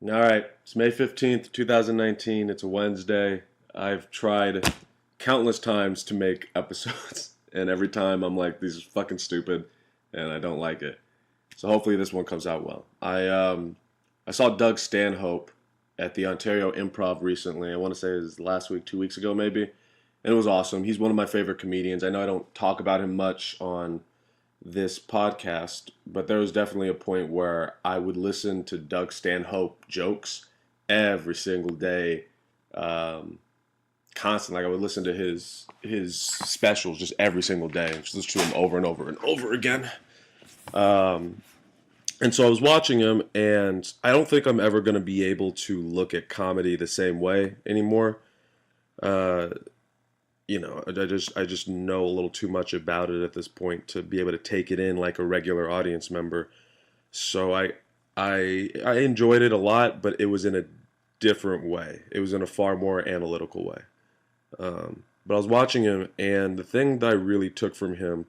All right, it's May 15th, 2019. It's a Wednesday. I've tried countless times to make episodes, and every time I'm like, these are fucking stupid, and I don't like it. So hopefully this one comes out well. I saw Doug Stanhope at the Ontario Improv recently. I want to say it was last week, 2 weeks ago maybe, and it was awesome. He's one of my favorite comedians. I know I don't talk about him much on this podcast, but there was definitely a point where I would listen to Doug Stanhope jokes every single day, um, constantly. Like I would listen to his specials just every single day, just listen to him over and over and over again. Um, and so I was watching him, and I don't think I'm ever going to be able to look at comedy the same way anymore. Uh, I just know a little too much about it at this point to be able to take it in like a regular audience member. So I enjoyed it a lot, but it was in a different way. It was in a far more analytical way. But I was watching him, and the thing that I really took from him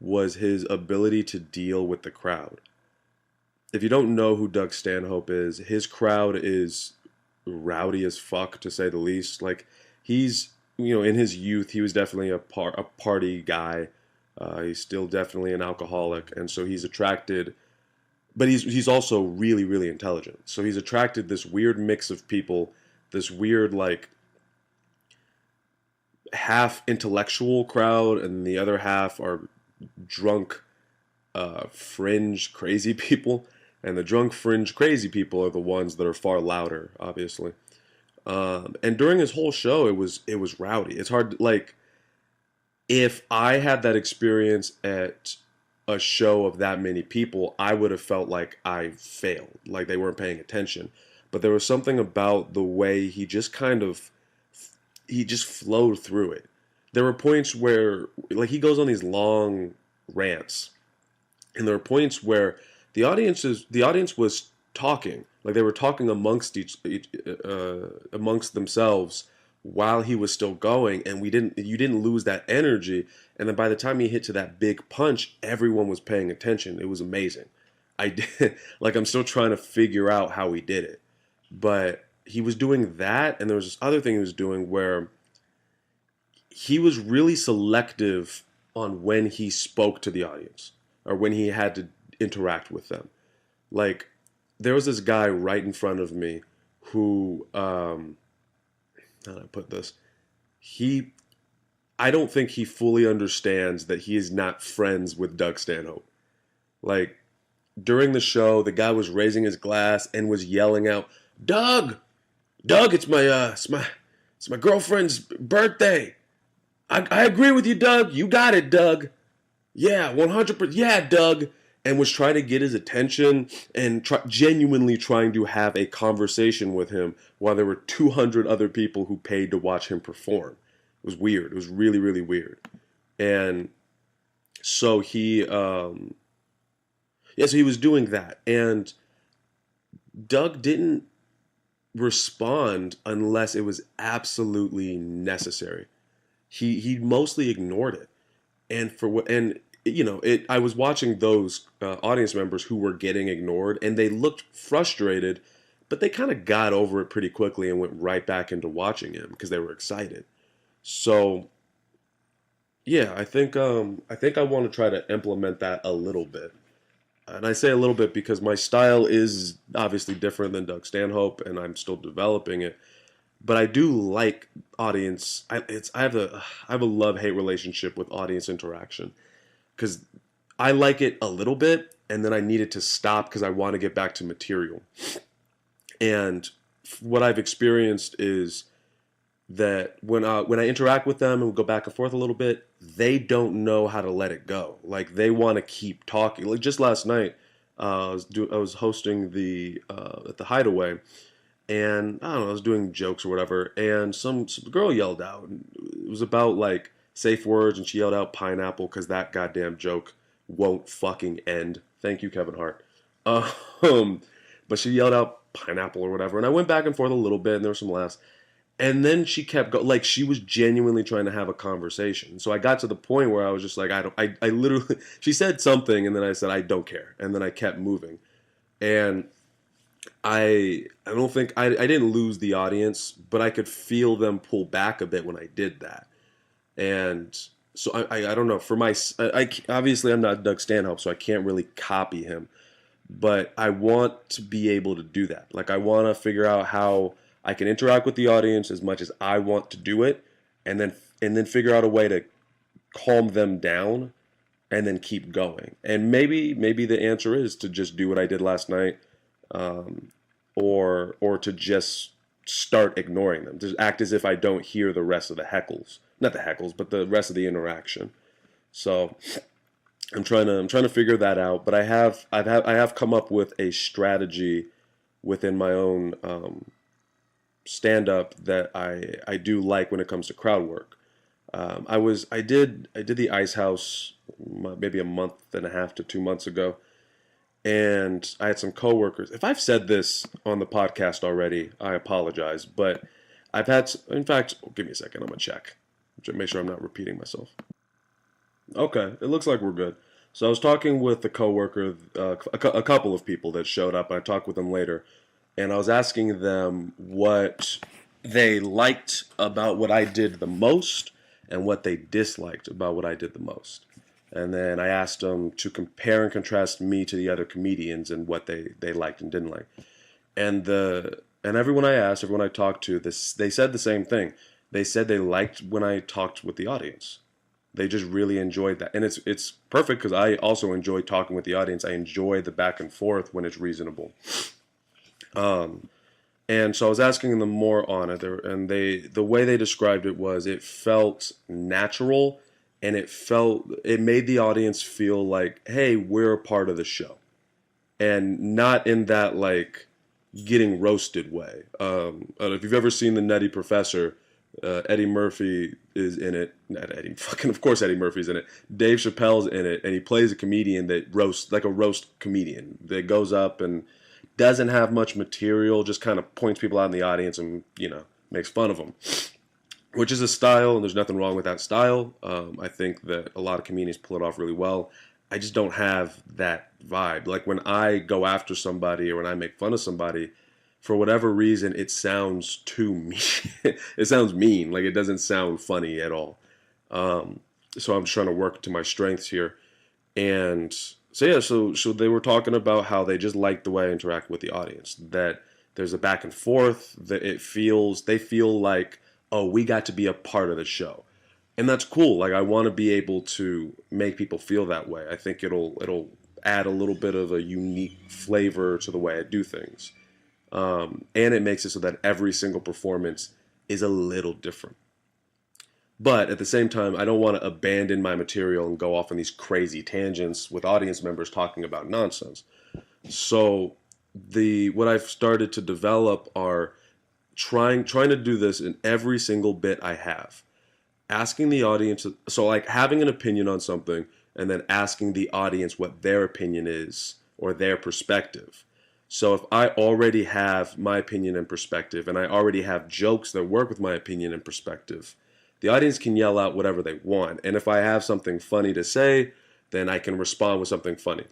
was his ability to deal with the crowd. If you don't know who Doug Stanhope is, his crowd is rowdy as fuck, to say the least. Like he's in his youth he was definitely a party guy. He's still definitely an alcoholic, and so he's attracted. But he's also really really intelligent. So he's attracted this weird mix of people, this weird like half intellectual crowd, and the other half are drunk, fringe crazy people. And the drunk fringe crazy people are the ones that are far louder, obviously. And during his whole show, it was rowdy. It's hard like if I had that experience at a show of that many people, I would have felt like I failed, like they weren't paying attention. But there was something about the way he just flowed through it. There were points where like he goes on these long rants, and there were points where the audience was talking, like they were talking amongst themselves while he was still going, and we didn't you didn't lose that energy. And then by the time he hit to that big punch, everyone was paying attention. It was amazing. I did like I'm still trying to figure out how he did it, but he was doing that, and there was this other thing he was doing where he was really selective on when he spoke to the audience or when he had to interact with them. Like there was this guy right in front of me who how do I put this? He I don't think he fully understands that he is not friends with Doug Stanhope. Like during the show, the guy was raising his glass and was yelling out, "Doug, Doug, it's my girlfriend's birthday. I agree with you, Doug. You got it, Doug. Yeah, 100%. Yeah, Doug." And was trying to get his attention and genuinely trying to have a conversation with him while there were 200 other people who paid to watch him perform. It was weird. It was really, really weird. And so so he was doing that. And Doug didn't respond unless it was absolutely necessary. He mostly ignored it. And for what and it I was watching those audience members who were getting ignored, and they looked frustrated, but they kind of got over it pretty quickly and went right back into watching him because they were excited. So yeah, I think I want to try to implement that a little bit. And I say a little bit because my style is obviously different than Doug Stanhope, and I'm still developing it. But I do like audience. I have a love hate relationship with audience interaction because I like it a little bit, and then I need it to stop because I want to get back to material. And what I've experienced is that when I interact with them and we go back and forth a little bit, they don't know how to let it go. Like they want to keep talking. Like just last night, I was hosting the at the Hideaway, and I don't know, I was doing jokes or whatever, and some girl yelled out. And it was about like safe words, and she yelled out pineapple because that goddamn joke won't fucking end. Thank you, Kevin Hart. Um, but she yelled out pineapple or whatever, and I went back and forth a little bit, and there were some laughs. And then she kept going, like she was genuinely trying to have a conversation. So I got to the point where I was just like, I don't, I literally, she said something, and then I said, I don't care, and then I kept moving, and I don't think I didn't lose the audience, but I could feel them pull back a bit when I did that. And so I don't know, for my obviously I'm not Doug Stanhope, so I can't really copy him, but I want to be able to do that. Like I want to figure out how I can interact with the audience as much as I want to do it, and then figure out a way to calm them down and then keep going. And maybe the answer is to just do what I did last night, um, or to just start ignoring them, to act as if I don't hear the rest of the heckles, not the heckles, but the rest of the interaction. So I'm trying to figure that out. But I have come up with a strategy within my own stand up that I do like when it comes to crowd work. I did the Ice House maybe a month and a half to 2 months ago, and I had some coworkers. If I've said this on the podcast already, I apologize. But in fact, give me a second. I'm gonna check, make sure I'm not repeating myself. Okay, it looks like we're good. So I was talking with a coworker, a couple of people that showed up. I talked with them later, and I was asking them what they liked about what I did the most and what they disliked about what I did the most. And then I asked them to compare and contrast me to the other comedians and what they liked and didn't like. And everyone I asked, everyone I talked to, they said the same thing. They said they liked when I talked with the audience. They just really enjoyed that, and it's perfect because I also enjoy talking with the audience. I enjoy the back and forth when it's reasonable. Um, and so I was asking them more on it, and the way they described it was it felt natural, and it made the audience feel like, hey, we're a part of the show, and not in that like getting roasted way. If you've ever seen the Nutty Professor, Eddie Murphy is in it. Not Eddie, fucking of course Eddie Murphy's in it. Dave Chappelle's in it, and he plays a comedian that roasts like a roast comedian that goes up and doesn't have much material, just kind of points people out in the audience and makes fun of them, which is a style, and there's nothing wrong with that style. I think that a lot of comedians pull it off really well. I just don't have that vibe. Like when I go after somebody or when I make fun of somebody, for whatever reason, it sounds too mean. It sounds mean. Like it doesn't sound funny at all. Um, so I'm just trying to work to my strengths here. And so yeah, so they were talking about how they just like the way I interact with the audience. That there's a back and forth. That they feel like, oh, we got to be a part of the show, and that's cool. Like I want to be able to make people feel that way. I think it'll add a little bit of a unique flavor to the way I do things. And it makes it so that every single performance is a little different. But at the same time, I don't want to abandon my material and go off on these crazy tangents with audience members talking about nonsense. So what I've started to develop are trying to do this in every single bit I have. Asking the audience, so like having an opinion on something and then asking the audience what their opinion is or their perspective. So if I already have my opinion and perspective, and I already have jokes that work with my opinion and perspective, the audience can yell out whatever they want. And if I have something funny to say, then I can respond with something funny.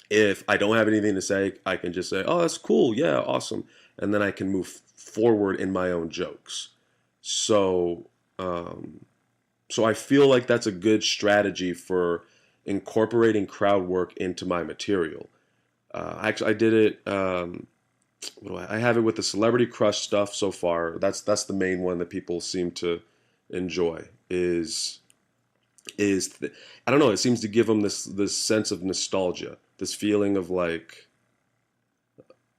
If I don't have anything to say, I can just say, oh, that's cool. Yeah, awesome. And then I can move forward in my own jokes. So, so I feel like that's a good strategy for incorporating crowd work into my material. Actually, I did it. I have it with the Celebrity Crush stuff so far. That's the main one that people seem to enjoy. I don't know. It seems to give them this sense of nostalgia, this feeling of like,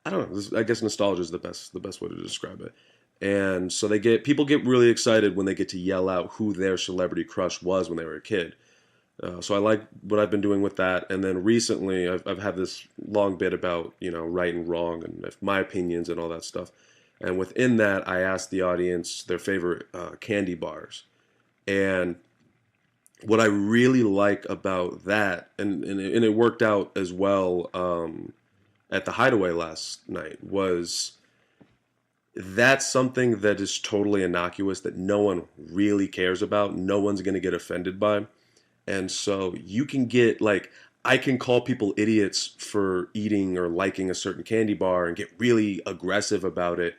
I don't know. I guess nostalgia is the best way to describe it. And so people get really excited when they get to yell out who their celebrity crush was when they were a kid. So I like what I've been doing with that. And then recently I've had this long bit about, right and wrong and my opinions and all that stuff. And within that, I asked the audience their favorite candy bars. And what I really like about that, and it worked out as well at the Hideaway last night, was that's something that is totally innocuous that no one really cares about. No one's going to get offended by. And so you can get like, I can call people idiots for eating or liking a certain candy bar and get really aggressive about it,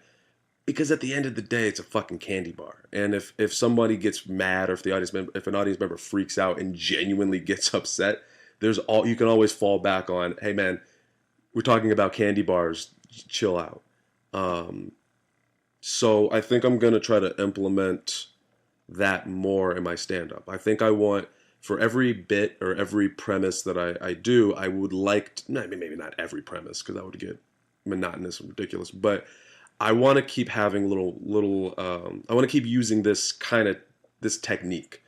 because at the end of the day, it's a fucking candy bar. And if somebody gets mad, or if if an audience member freaks out and genuinely gets upset, there's all you can always fall back on. Hey man, we're talking about candy bars. Chill out. Um, so I think I'm gonna try to implement that more in my stand up. I think I want, for every bit or every premise that I do, I would like to, maybe not every premise because that would get monotonous and ridiculous, but I want to keep having I want to keep using this technique.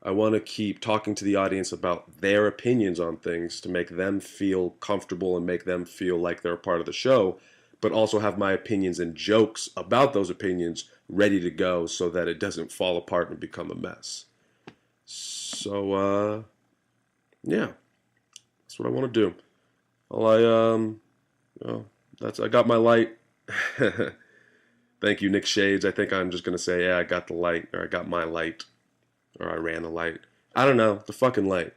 I want to keep talking to the audience about their opinions on things to make them feel comfortable and make them feel like they're a part of the show, but also have my opinions and jokes about those opinions ready to go so that it doesn't fall apart and become a mess. So, yeah, that's what I want to do. Well, I got my light. Thank you, Nick Shades. I think I'm just gonna say, yeah, I got the light, or I got my light, or I ran the light. I don't know, the fucking light.